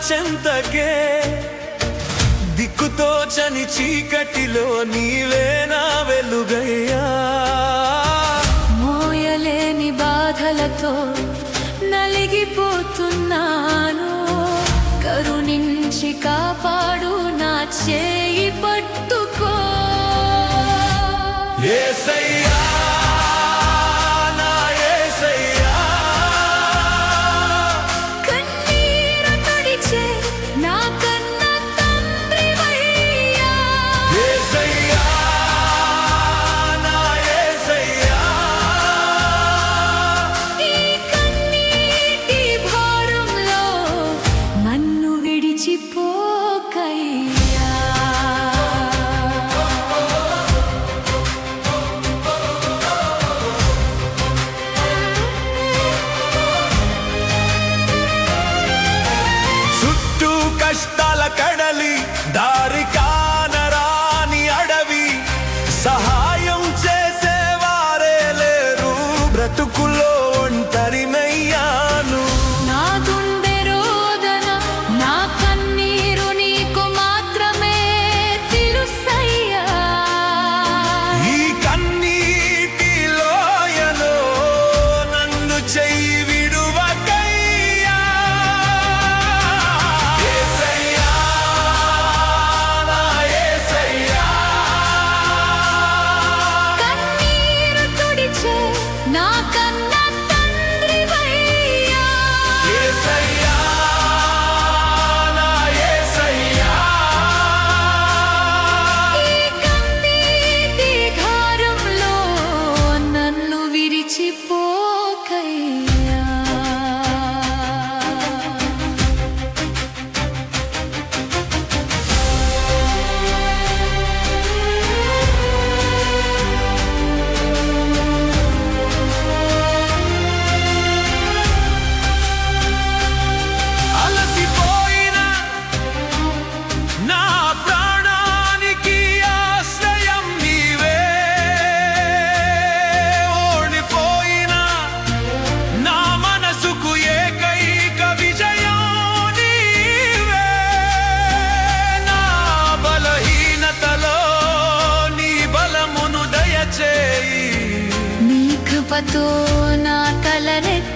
చెంతకే దిక్కుతోచని చీకటిలో నీవే నా వెలుగయ్యా మోయలేని బాధలతో నలిగిపోతున్నాను కరుణించి కాపాడు నా చేయి పట్టుకో యేసయ్యా నా యేసయ్యా కన్నీరు తుడిచే నా కన్న తండ్రివయ్యా యేసయ్యా నా యేసయ్యా ఈ కన్నీటి భారంలో నన్ను విడిచిపోకయ్యా చుట్టూ కష్టాల కడలి దారి కానరాని అడవి సహాయం చేసేవారే లేరు బ్రతుకులో ఒంటరినయ్యాను నా గుండె రోదన నా కన్నీరు నీకు మాత్రమే తెలుసయ్యా ఈ కన్నీటి లోయలో నన్ను చెయ్యి విడువకయ్యా యేసయ్యా నా యేసయ్యా కన్నీరు తుడిచే నా కన్న తండ్రివయ్యా యేసయ్యా నా యేసయ్యా ఈ కన్నీటి ఘారంలో నన్ను విడిచిపోకయ్యా అలసిపోయిన నా ప్రాణానికి ఆశ్రయం నీవే ఓడిపోయిన నా మనసుకు ఏకైక విజయం నీవే నా బలహీనతలో నీ బలమును దయచేయి నీ కృపతో నా తలనెత్తి